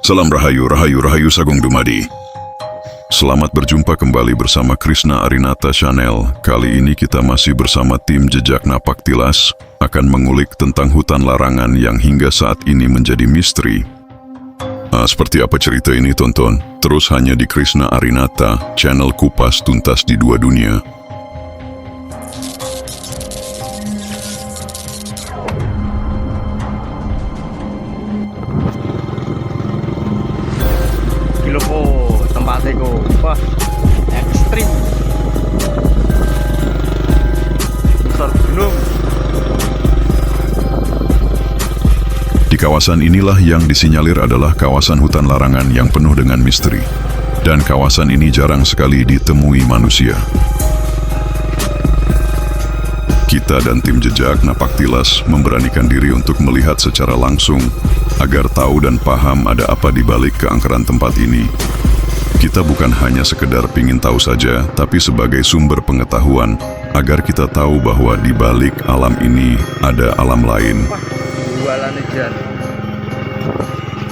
Salam Rahayu, Rahayu, Rahayu Sagung Dumadi. Selamat berjumpa kembali bersama Krishna Arinata Channel. Kali ini kita masih bersama tim Jejak Napak Tilas akan mengulik tentang hutan larangan yang hingga saat ini menjadi misteri. Seperti apa cerita ini tonton? Terus hanya di Krishna Arinata, channel kupas tuntas di dua dunia. Gila po, tempatnya ko. Wah, ekstrim. Besar gunung. Di kawasan inilah yang disinyalir adalah kawasan hutan larangan yang penuh dengan misteri. Dan kawasan ini jarang sekali ditemui manusia. Kita dan tim Jejak Napak Tilas memberanikan diri untuk melihat secara langsung agar tahu dan paham ada apa di balik keangkeran tempat ini. Kita bukan hanya sekedar pingin tahu saja, tapi sebagai sumber pengetahuan agar kita tahu bahwa di balik alam ini ada alam lain.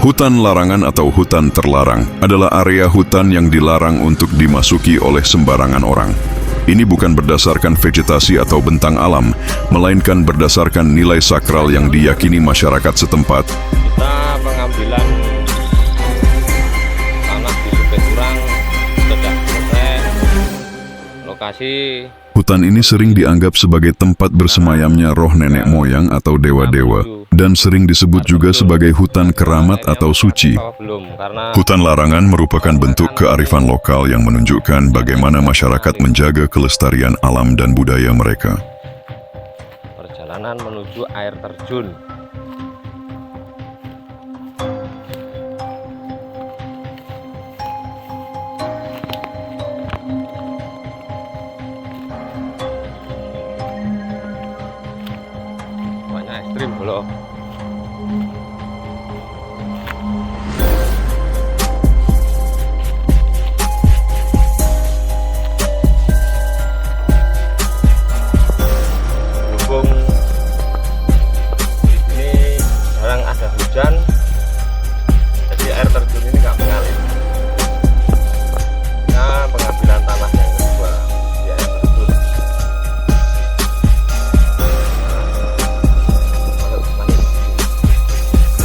Hutan larangan atau hutan terlarang adalah area hutan yang dilarang untuk dimasuki oleh sembarangan orang. Ini bukan berdasarkan vegetasi atau bentang alam, melainkan berdasarkan nilai sakral yang diyakini masyarakat setempat. Kita pengambilan tanah di Supeturang sudah selesai. Lokasi Hutan ini sering dianggap sebagai tempat bersemayamnya roh nenek moyang atau dewa-dewa, dan sering disebut juga sebagai hutan keramat atau suci. Hutan larangan merupakan bentuk kearifan lokal yang menunjukkan bagaimana masyarakat menjaga kelestarian alam dan budaya mereka. Perjalanan menuju air terjun. Banyak ekstrim loh. Berhubung di sini jarang ada hujan, jadi air terjun ini nggak mengalir. Nah, pengambilan tanah yang kedua di air terjun.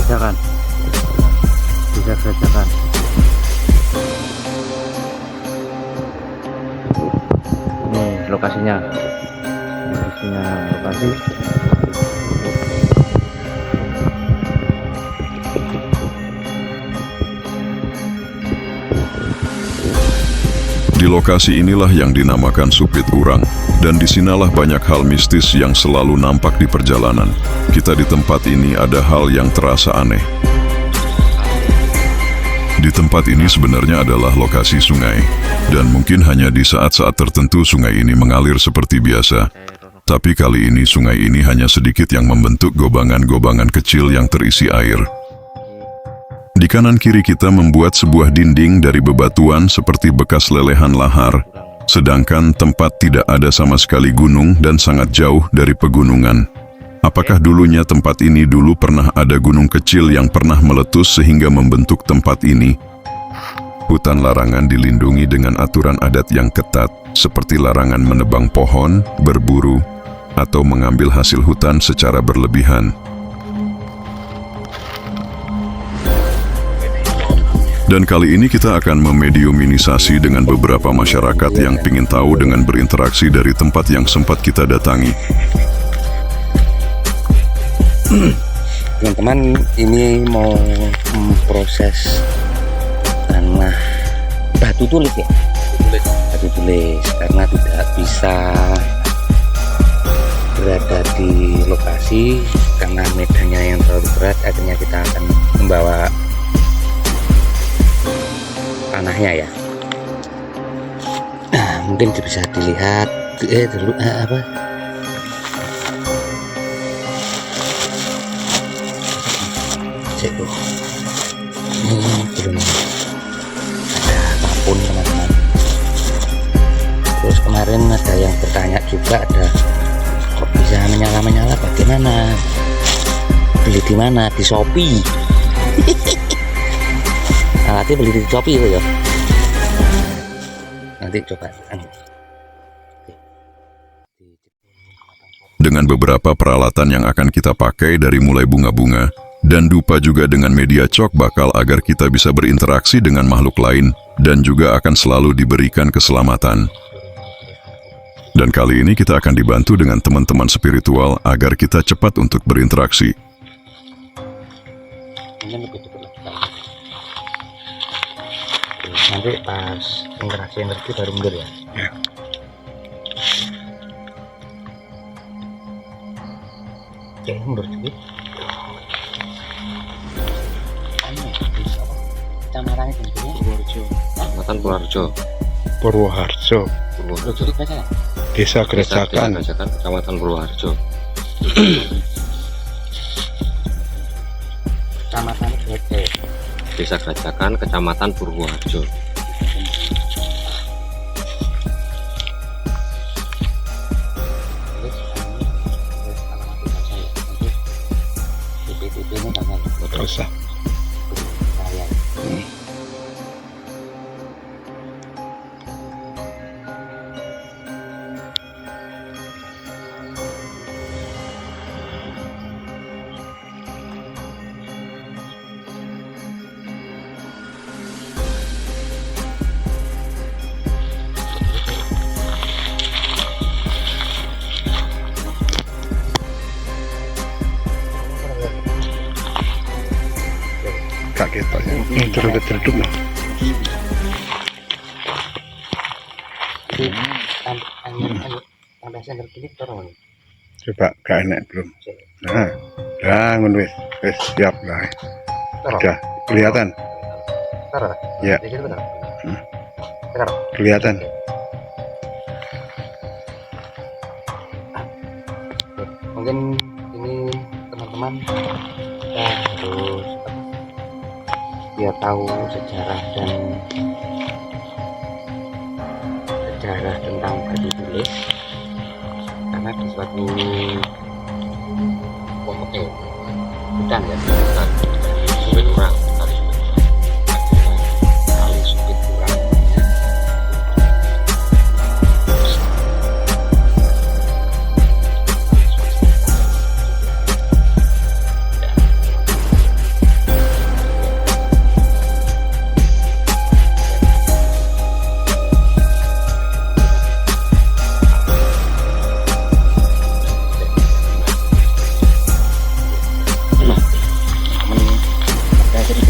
Kerjakan. Bisa kerjakan. Ini lokasinya. Lokasi. Di lokasi inilah yang dinamakan Supit Urang, dan disinalah banyak hal mistis yang selalu nampak di perjalanan. Kita di tempat ini ada hal yang terasa aneh. Di tempat ini sebenarnya adalah lokasi sungai, dan mungkin hanya di saat-saat tertentu sungai ini mengalir seperti biasa. Tapi kali ini sungai ini hanya sedikit yang membentuk gobangan-gobangan kecil yang terisi air. Di kanan kiri kita membuat sebuah dinding dari bebatuan seperti bekas lelehan lahar, sedangkan tempat tidak ada sama sekali gunung dan sangat jauh dari pegunungan. Apakah dulunya tempat ini dulu pernah ada gunung kecil yang pernah meletus sehingga membentuk tempat ini? Hutan larangan dilindungi dengan aturan adat yang ketat, seperti larangan menebang pohon, berburu, atau mengambil hasil hutan secara berlebihan. Dan kali ini kita akan memediuminisasi dengan beberapa masyarakat yang ingin tahu dengan berinteraksi dari tempat yang sempat kita datangi. Teman-teman, ini mau memproses tanah batu tulis ya? Batu tulis, karena tidak bisa berada di lokasi karena medannya yang terlalu berat. Akhirnya kita akan membawa tanahnya ya. Mungkin bisa dilihat dulu apa? Cek tuh. Ini belum ada apapun teman-teman. Terus kemarin ada yang bertanya juga, ada kok bisa menyala-menyala bagaimana? Beli di mana? Di Shopee. Nanti beli di Shopee itu ya. Nanti coba. Dengan beberapa peralatan yang akan kita pakai dari mulai bunga-bunga, dan dupa juga dengan media cok bakal agar kita bisa berinteraksi dengan makhluk lain, dan juga akan selalu diberikan keselamatan. Dan kali ini kita akan dibantu dengan teman-teman spiritual agar kita cepat untuk berinteraksi. Mungkin lebih cepat lagi. Nanti pas interaksi energi baru mundur ya. Oke, mundur sedikit. Kecamatannya tentunya Purworejo. Kecamatan Purworejo. Purwoharjo, Purworejo itu baca. Desa Gerajakan. Kecamatan Purworejo. Kecamatan Gede. Desa Gerajakan, Kecamatan Purworejo. Terus alamat baca ya. Nanti TP ini baca ya. Gak usah. Saya. Gak ketok ya. Terus no. Tambah sender gini turun. Coba gak enak belum. Nah, ngono wis siap lah. Udah kelihatan. Turun. Ya. Jadi benar. Kelihatan. Mungkin ini teman-teman kita harus biar tahu sejarah tentang batu tulis, karena di suatu hutan ya, hutan sulit kurang kali sulit kurang.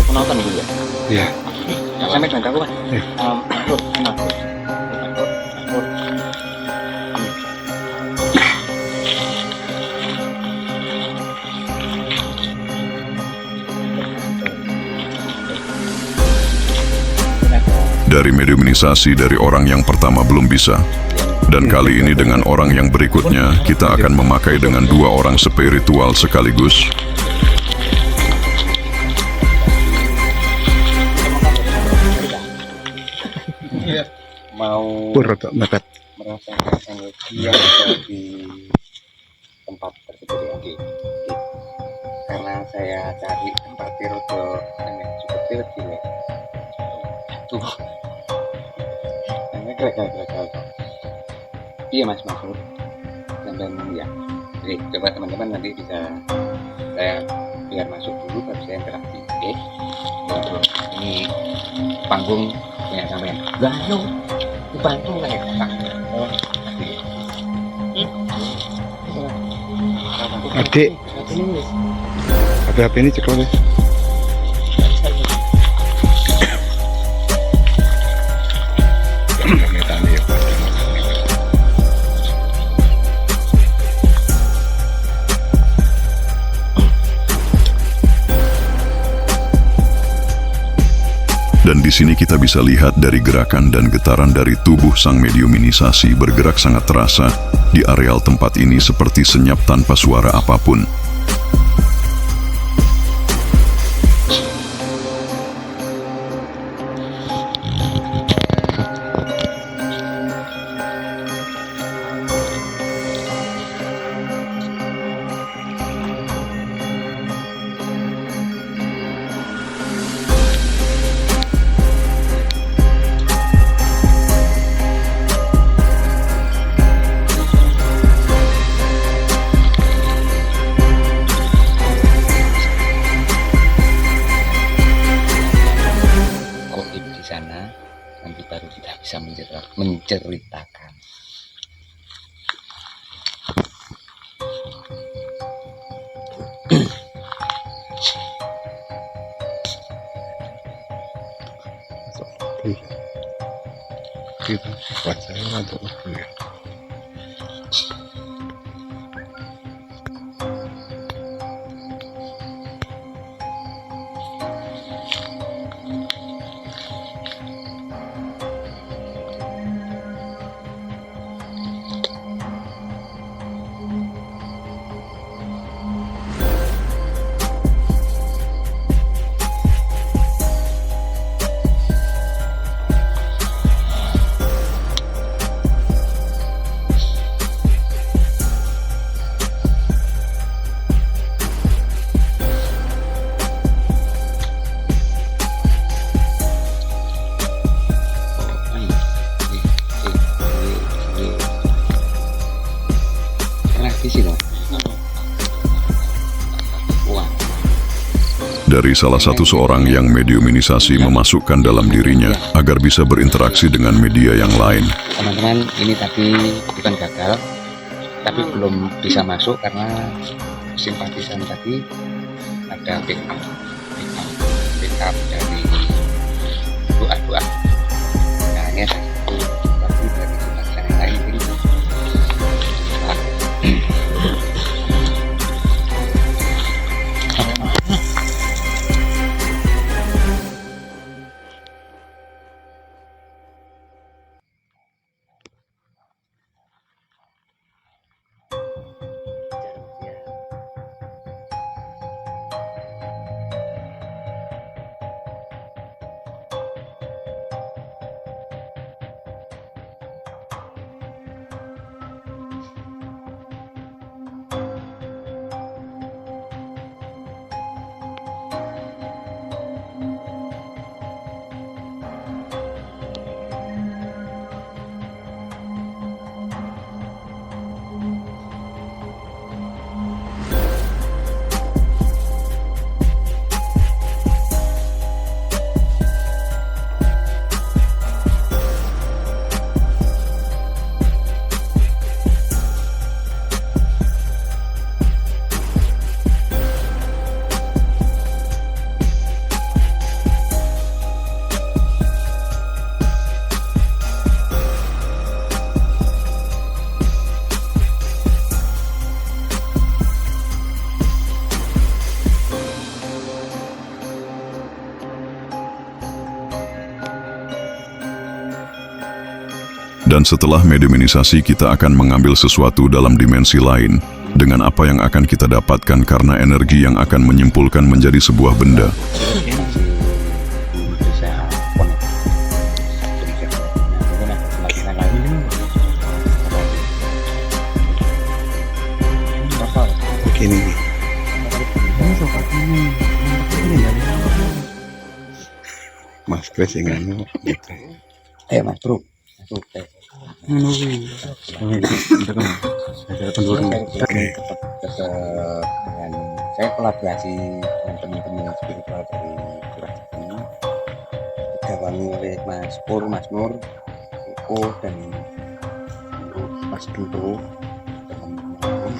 Penonton dulu ya. Iya. Yang sampai dengan kawan. Dari mediumisasi dari orang yang pertama belum bisa. Dan kali ini dengan orang yang berikutnya, kita akan memakai dengan dua orang spiritual sekaligus. Mau Purworejo mepet. merasakan energi yang ada di tempat tersebut ya. Oke. Karena saya cari tempat rodo cukup pilih gila. Tuh. Ini kira-kira. Iya Mas Mahfud. Dan ya. Jadi coba teman-teman nanti bisa saya biar masuk dulu baru saya interaksi. Oke. Ini panggung punya sampean. Lah yo. Dibantu kayak Adik, HP ini cek lagi. Dan di sini kita bisa lihat dari gerakan dan getaran dari tubuh sang mediumisasi bergerak sangat terasa di areal tempat ini seperti senyap tanpa suara apapun. nanti baru kita bisa menceritakan. Kita buat saya untuk ya. Dari salah satu seorang yang mediuminisasi memasukkan dalam dirinya agar bisa berinteraksi dengan media yang lain. Teman-teman, ini tadi bukan gagal, tapi belum bisa masuk karena simpatisan tadi ada backup dari doa-doa. Nah, ini ada satu lagi dari simpatisan yang lain ini. Dan setelah mediuminisasi kita akan mengambil sesuatu dalam dimensi lain dengan apa yang akan kita dapatkan karena energi yang akan menyimpulkan menjadi sebuah benda. Begini. Mas Kris ingin gitu. Mas Bro. Oke. Dengan saya kolaborasi dengan teman-teman spiritual dari Surakarta, digawangi oleh Mas Pur, Mas Nur, Iko dan Mas Bintoro, teman-teman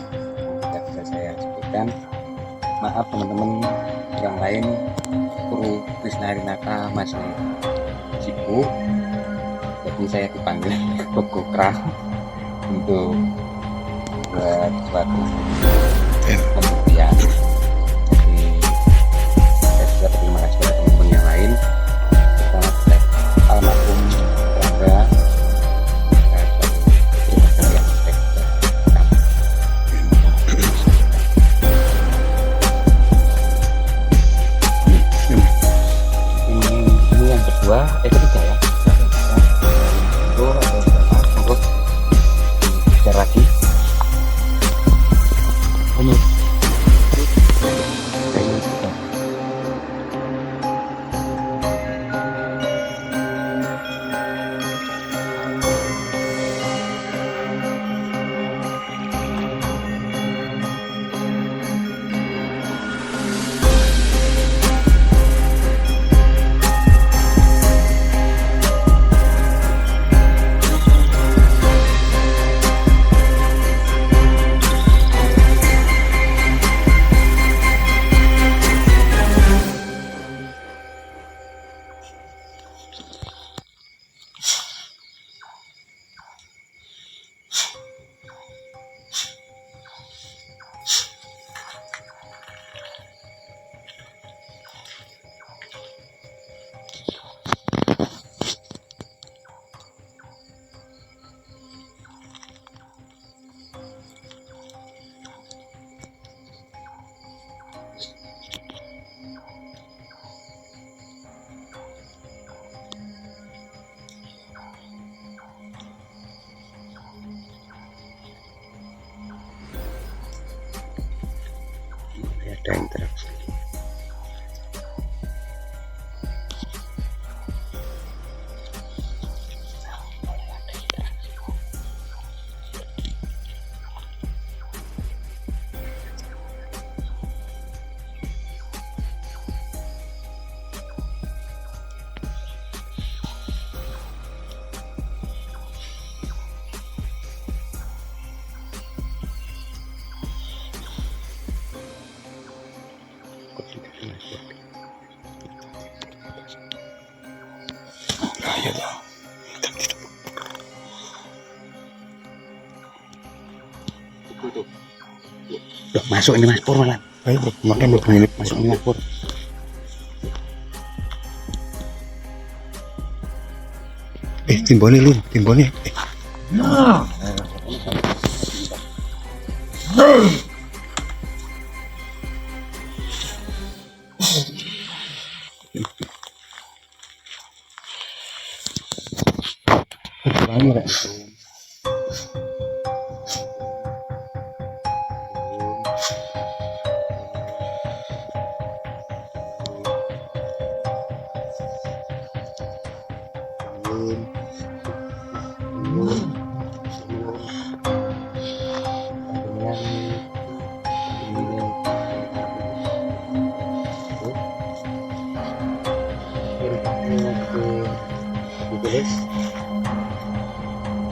tidak bisa saya sebutkan. Maaf teman-teman yang lain, Kru Krisna Rinata masih sibuk. Jadi saya dipanggil Kokokra untuk buat suatu pembuktian. Jadi saya juga terima kasih kepada teman-teman yang lain, terutama almarhum Rangga. Terima kasih yang ini yang kedua, ketiga ya. Lagi ada interaksi. Loh, Masuk ini Mas Pur malah. ayo bro, makan bro, ini Masuk ini Mas Pur. timbonnya Lin, timbonnya. Banyak ya.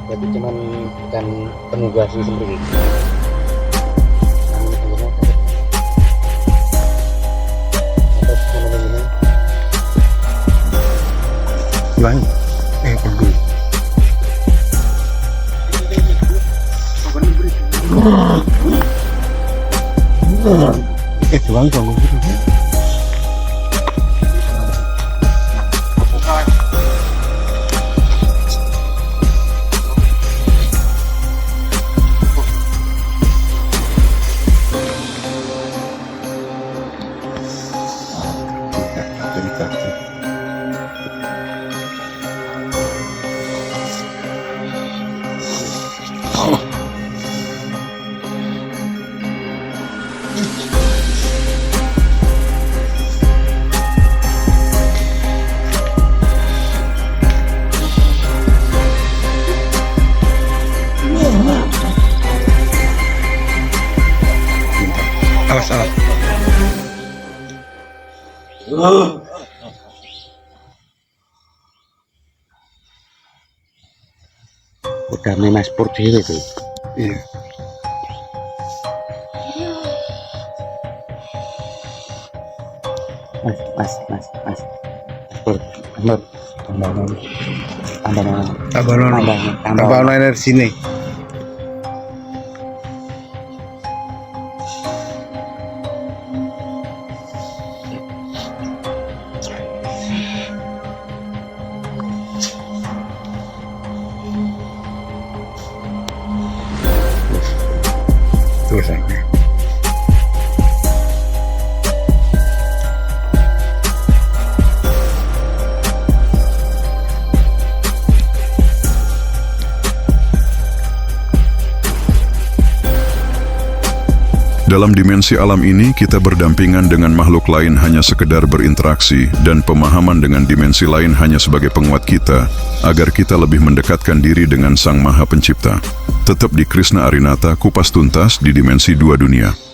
Jadi cuman bukan penugasi sendiri. Jual. Pergi. Jual tunggu. Awas, awas. Udah Mas Pur dhewe tuh. Iya. Mas Pur, tambah Tambah dari sini. Terus aja. Dalam dimensi alam ini, kita berdampingan dengan makhluk lain hanya sekedar berinteraksi, dan pemahaman dengan dimensi lain hanya sebagai penguat kita, agar kita lebih mendekatkan diri dengan Sang Maha Pencipta. Tetap di Krishna Arinata, kupas tuntas di dimensi 2 dunia.